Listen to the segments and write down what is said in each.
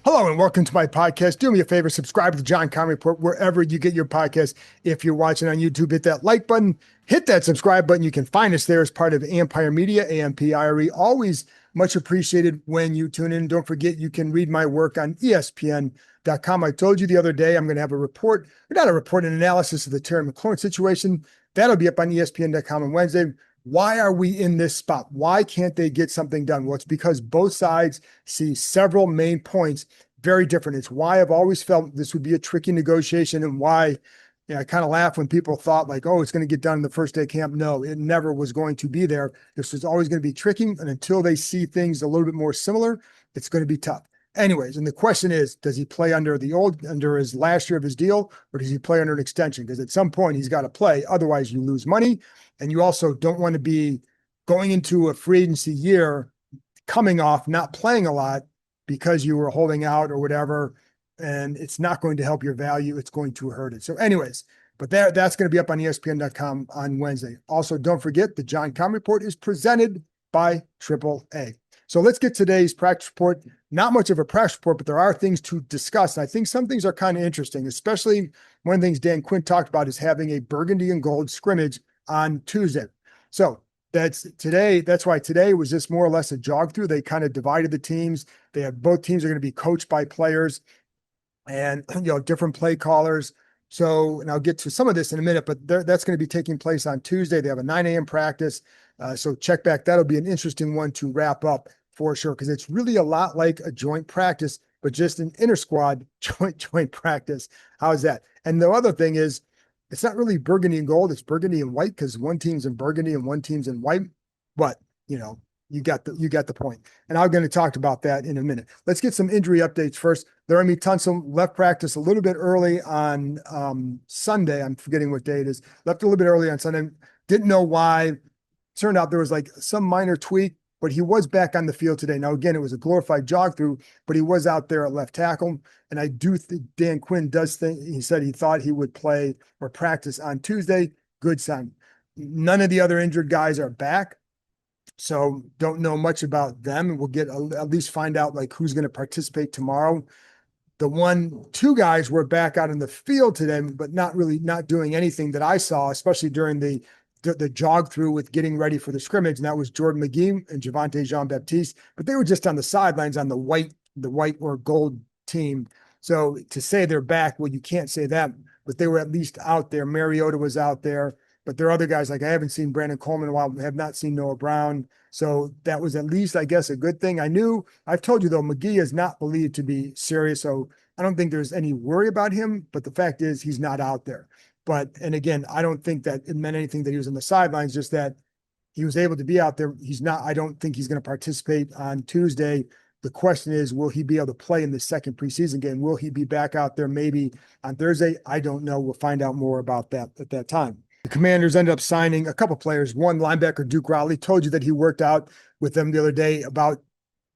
Hello and welcome to my podcast. Do me a favor, subscribe to the John Keim Report wherever you get your podcast. If you're watching on YouTube, hit that like button, hit that subscribe button. You can find us there as part of Ampire Media, Ampire. Always much appreciated when you tune in. Don't forget, you can read my work on ESPN.com. I told you the other day I'm going to have a report, or not a report, an analysis of the Terry McLaurin situation. That'll be up on ESPN.com on Wednesday. Why are we in this spot? Why can't they get something done? Well, it's because both sides see several main points very different. It's why I've always felt this would be a tricky negotiation, and why I kind of laugh when people thought like, oh, it's going to get done in the first day of camp. No, it never was going to be there. This was always going to be tricky. And until they see things a little bit more similar, it's going to be tough. Anyways, and the question is, does he play under his last year of his deal, or does he play under an extension? Because at some point he's got to play. Otherwise you lose money. And you also don't want to be going into a free agency year, coming off, not playing a lot because you were holding out or whatever. And it's not going to help your value. It's going to hurt it. So anyways, but that's going to be up on ESPN.com on Wednesday. Also, don't forget the John Keim Report is presented by AAA. So let's get today's practice report. Not much of a practice report, but there are things to discuss. And I think some things are kind of interesting, especially one of the things Dan Quinn talked about is having a burgundy and gold scrimmage on Tuesday. So that's today. That's why today was just more or less a jog through. They kind of divided the teams. They have both teams are going to be coached by players and, different play callers. So, and I'll get to some of this in a minute, but that's going to be taking place on Tuesday. They have a 9 a.m. practice. So check back. That'll be an interesting one to wrap up for sure, because it's really a lot like a joint practice, but just an inter squad joint practice. How is that? And the other thing is, it's not really burgundy and gold. It's burgundy and white because one team's in burgundy and one team's in white. But, you got the point. And I'm going to talk about that in a minute. Let's get some injury updates first. Laremy Tunsil left practice a little bit early on Sunday. I'm forgetting what day it is. Left a little bit early on Sunday. Didn't know why. Turned out there was like some minor tweak, but he was back on the field today. Now, again, it was a glorified jog through, but he was out there at left tackle. And I do think Dan Quinn does think, he said he thought he would play or practice on Tuesday. Good sign. None of the other injured guys are back. So don't know much about them. We'll at least find out like who's going to participate tomorrow. The 2 guys were back out in the field today, but not doing anything that I saw, especially during the jog through with getting ready for the scrimmage. And that was Jordan McGee and Javonte Jean-Baptiste, but they were just on the sidelines on the white or gold team. So to say they're back, well, you can't say that, but they were at least out there. Mariota was out there, but there are other guys, like I haven't seen Brandon Coleman in a while, have not seen Noah Brown. So that was at least, I guess, a good thing. I've told you though, McGee is not believed to be serious. So I don't think there's any worry about him, but the fact is he's not out there. And again, I don't think that it meant anything that he was on the sidelines, just that he was able to be out there. I don't think he's going to participate on Tuesday. The question is, will he be able to play in the second preseason game? Will he be back out there maybe on Thursday? I don't know. We'll find out more about that at that time. The Commanders ended up signing a couple players. One linebacker, Duke Riley, told you that he worked out with them the other day about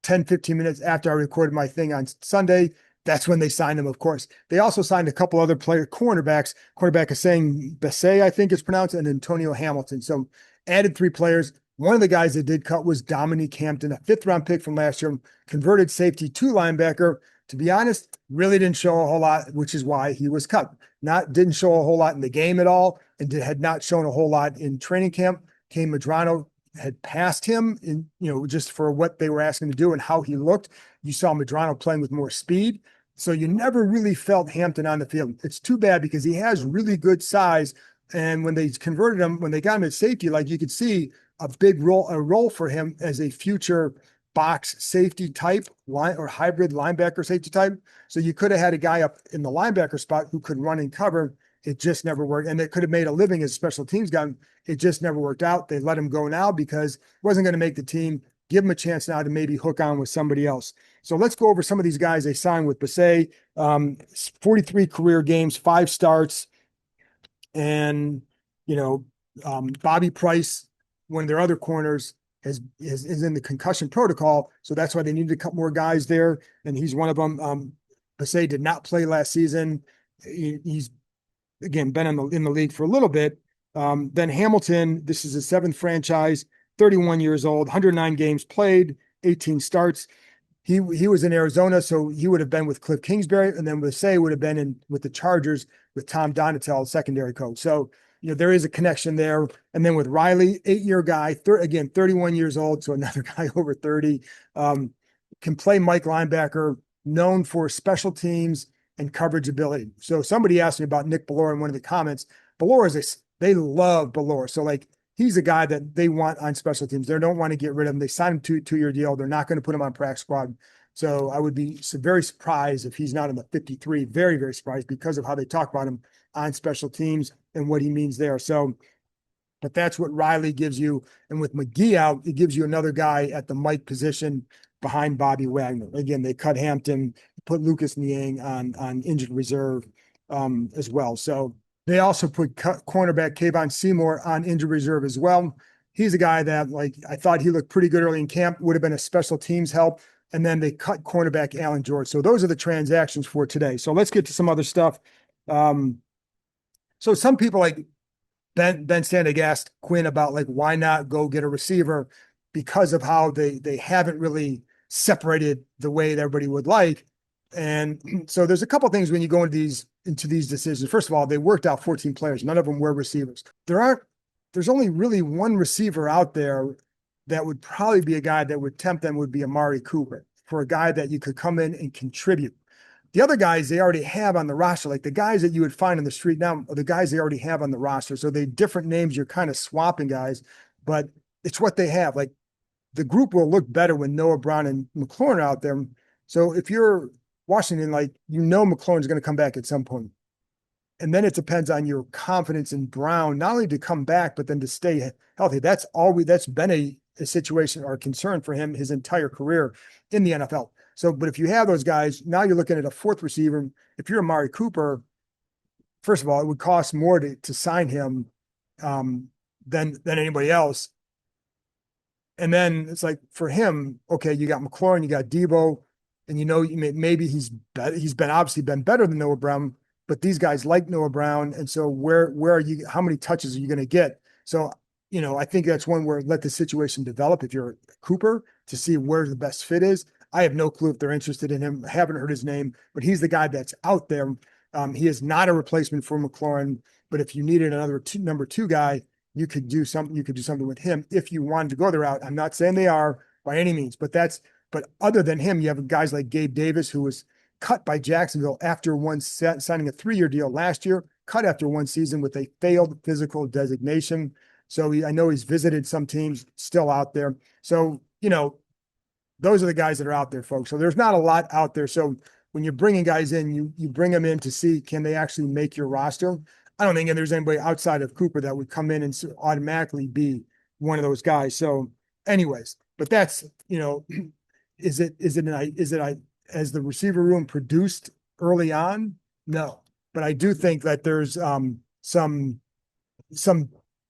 10, 15 minutes after I recorded my thing on Sunday. That's when they signed him, of course. They also signed a couple other cornerbacks. Cornerback is saying Besay, I think it's pronounced, and Antonio Hamilton. So added 3 players. One of the guys that did cut was Dominique Hampton, a 5th-round pick from last year, converted safety to linebacker. To be honest, really didn't show a whole lot, which is why he was cut. Didn't show a whole lot in the game at all, and had not shown a whole lot in training camp. Keim had passed him in, just for what they were asking to do and how he looked. You saw Medrano playing with more speed. So you never really felt Hampton on the field. It's too bad because he has really good size. And when they converted him, when they got him at safety, like you could see a role for him as a future box safety type or hybrid linebacker safety type. So you could have had a guy up in the linebacker spot who could run and cover. It just never worked. And it could have made a living as a special teams guy. It just never worked out. They let him go now because it wasn't going to make the team. Give him a chance now to maybe hook on with somebody else. So let's go over some of these guys they signed with Besay. 43 career games, 5 starts. And, Bobby Price, one of their other corners, is in the concussion protocol. So that's why they needed a couple more guys there. And he's one of them. Besay did not play last season. He's, again, been in the league for a little bit. Then Hamilton, this is his 7th franchise, 31 years old, 109 games played, 18 starts. he was in Arizona, so he would have been with Cliff Kingsbury, and then with Say would have been in with the Chargers with Tom Donatel, secondary coach. So there is a connection there. And then with Riley, 8-year guy, again 31 years old, so another guy over 30, can play Mike linebacker, known for special teams and coverage ability. So somebody asked me about Nick Bellore in one of the comments. They love Bellore. So like he's a guy that they want on special teams. They don't want to get rid of him. They signed him to a 2-year deal. They're not going to put him on practice squad. So I would be very surprised if he's not in the 53. Very, very surprised because of how they talk about him on special teams and what he means there. So, but that's what Riley gives you. And with McGee out, it gives you another guy at the Mike position behind Bobby Wagner. Again, they cut Hampton, put Lucas Niang on injured reserve as well. So they also put cornerback Kayvon Seymour on injured reserve as well. He's a guy that, like, I thought he looked pretty good early in camp, would have been a special teams help. And then they cut cornerback Alan George. So those are the transactions for today. So let's get to some other stuff. So some people like Ben Standig asked Quinn about like, why not go get a receiver because of how they haven't really separated the way that everybody would like. And so there's a couple of things when you go into these decisions. First of all, they worked out 14 players. None of them were receivers. There's only really one receiver out there that would probably be a guy that would tempt them, would be Amari Cooper, for a guy that you could come in and contribute. The other guys they already have on the roster, like the guys that you would find on the street now, are the guys they already have on the roster. So they different names, you're kind of swapping guys, but it's what they have. Like the group will look better when Noah Brown and McLaurin are out there. So if you're Washington, like, McLaurin's going to come back at some point. And then it depends on your confidence in Brown, not only to come back, but then to stay healthy. That's been a situation or a concern for him his entire career in the NFL. So, but if you have those guys, now you're looking at a fourth receiver. If you're Amari Cooper, first of all, it would cost more to sign him than anybody else. And then it's like for him, okay, you got McLaurin, you got Debo, and maybe he's obviously been better than Noah Brown, but these guys like Noah Brown, and so where are you? How many touches are you going to get? So I think that's one where let the situation develop. If you're Cooper, to see where the best fit is. I have no clue if they're interested in him. I haven't heard his name, but he's the guy that's out there. He is not a replacement for McLaurin, but if you needed another number 2 guy, you could do something with him if you wanted to go the route. I'm not saying they are by any means, but other than him, you have guys like Gabe Davis, who was cut by Jacksonville after signing a 3-year deal last year, cut after one season with a failed physical designation. So I know he's visited some teams, still out there. So, those are the guys that are out there, folks. So there's not a lot out there. So when you're bringing guys in, you bring them in to see, can they actually make your roster? I don't think there's anybody outside of Cooper that would come in and automatically be one of those guys. So anyways, but that's, is it as the receiver room produced early on? No, but I do think that there's some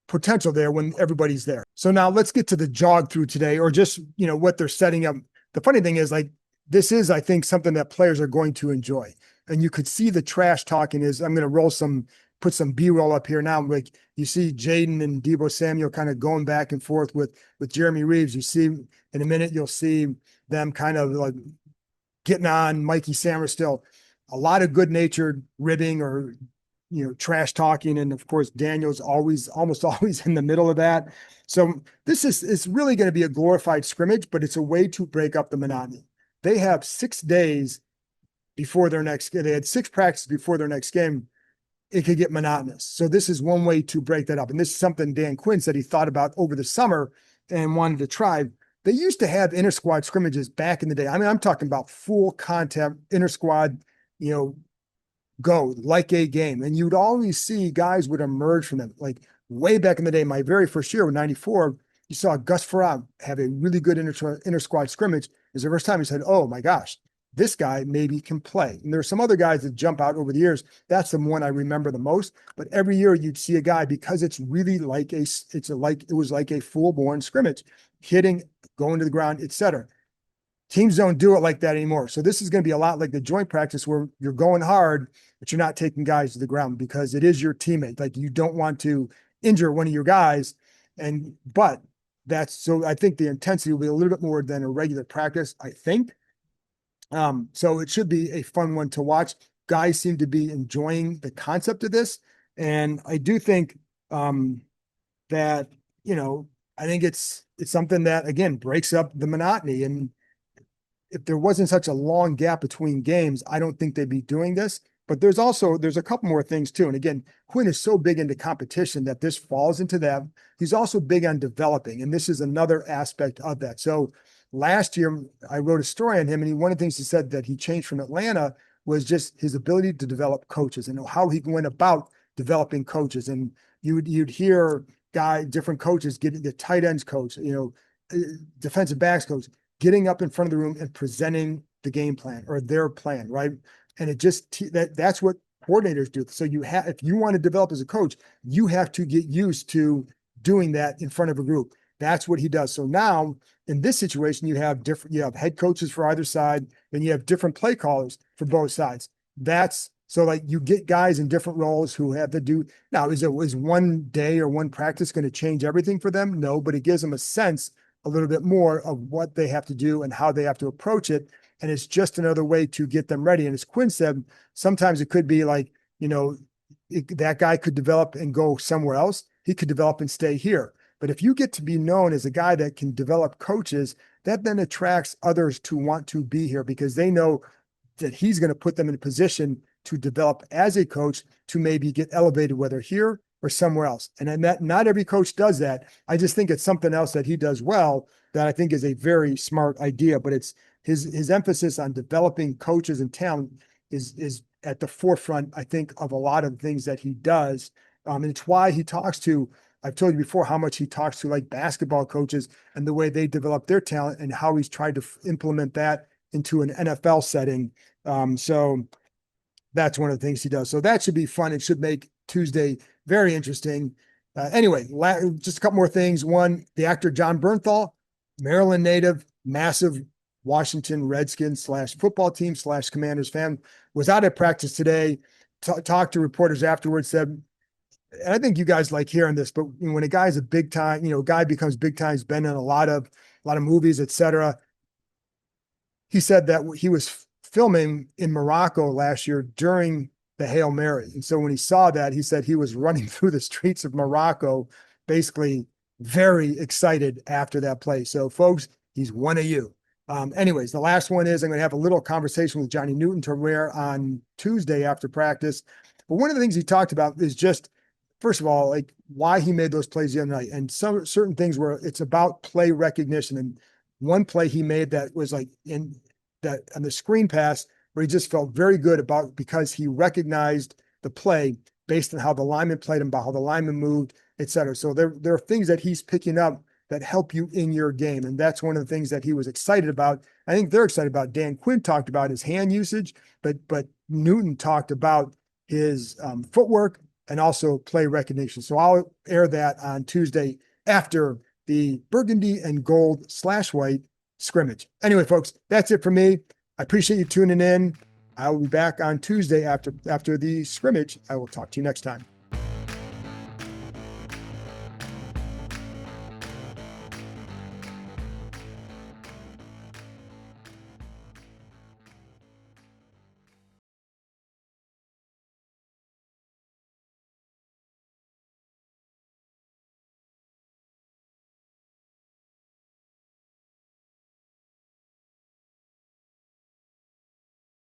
potential there when everybody's there. So now let's get to the jog through today, or just, what they're setting up. The funny thing is, like, this is, I think, something that players are going to enjoy. And you could see the trash talking is, I'm going to put some B-roll up here now. Like you see Jayden and Deebo Samuel kind of going back and forth with Jeremy Reeves. You see in a minute, you'll see them kind of like getting on Mikey Samerstill. A lot of good-natured ribbing or trash talking. And of course, Daniels almost always in the middle of that. So it's really going to be a glorified scrimmage, but it's a way to break up the monotony. They have 6 days before their next game. They had 6 practices before their next game. It could get monotonous. So this is one way to break that up. And this is something Dan Quinn said he thought about over the summer and wanted to try. They used to have inter-squad scrimmages back in the day. I mean, I'm talking about full contact inter-squad, go like a game. And you'd always see guys would emerge from them. Like way back in the day, my very first year with 94, you saw Gus Farab have a really good inter-squad scrimmage. It was the first time he said, oh my gosh, this guy maybe can play. And there are some other guys that jump out over the years. That's the one I remember the most. But every year you'd see a guy, because it's really like it was like a full-born scrimmage, hitting, going to the ground, etc. Teams don't do it like that anymore. So this is going to be a lot like the joint practice where you're going hard, but you're not taking guys to the ground because it is your teammate. Like you don't want to injure one of your guys. So I think the intensity will be a little bit more than a regular practice, I think. So it should be a fun one to watch. Guys seem to be enjoying the concept of this. And I do think that, I think it's something that again breaks up the monotony. And if there wasn't such a long gap between games, I don't think they'd be doing this. But there's a couple more things too. And again, Quinn is so big into competition that this falls into that. He's also big on developing, and this is another aspect of that. So last year, I wrote a story on him, and one of the things he said that he changed from Atlanta was just his ability to develop coaches and how he went about developing coaches. And you'd hear different coaches getting the tight ends coach, defensive backs coach, getting up in front of the room and presenting the game plan or their plan, right? And it just that's what coordinators do. So if you want to develop as a coach, you have to get used to doing that in front of a group. That's what he does. So now in this situation, you have head coaches for either side, and you have different play callers for both sides. So like you get guys in different roles who have to do. Now, is one day or one practice going to change everything for them? No, but it gives them a sense a little bit more of what they have to do and how they have to approach it. And it's just another way to get them ready. And as Quinn said, sometimes it could be like, that guy could develop and go somewhere else. He could develop and stay here. But if you get to be known as a guy that can develop coaches, that then attracts others to want to be here because they know that he's going to put them in a position to develop as a coach to maybe get elevated, whether here or somewhere else. And not every coach does that. I just think it's something else that he does well that I think is a very smart idea, but it's his emphasis on developing coaches and talent is at the forefront, I think, of a lot of things that he does. And it's why I've told you before how much he talks to like basketball coaches and the way they develop their talent and how he's tried to implement that into an NFL setting. So that's one of the things he does. So that should be fun. It should make Tuesday very interesting. Anyway, just a couple more things. One, the actor John Bernthal, Maryland native, massive Washington Redskins / football team / Commanders fan, was out at practice today, talked to reporters afterwards, said, and I think you guys like hearing this, but when a guy's a big time, guy becomes big time, he's been in a lot of movies, etc. He said that he was filming in Morocco last year during the Hail Mary. And so when he saw that, he said he was running through the streets of Morocco, basically very excited after that play. So folks, he's one of you. Anyways, the last one is I'm going to have a little conversation with Johnny Newton to wear on Tuesday after practice. But one of the things he talked about is just, first of all, like why he made those plays the other night, and some certain things where it's about play recognition. And one play he made that was like on the screen pass where he just felt very good about because he recognized the play based on how the lineman played him, about how the lineman moved, et cetera. So there are things that he's picking up that help you in your game. And that's one of the things that he was excited about. I think they're excited about. Dan Quinn talked about his hand usage, but Newton talked about his footwork and also play recognition. So I'll air that on Tuesday after the burgundy and gold /white scrimmage. Anyway, folks, that's it for me. I appreciate you tuning in. I will be back on Tuesday after the scrimmage. I will talk to you next time.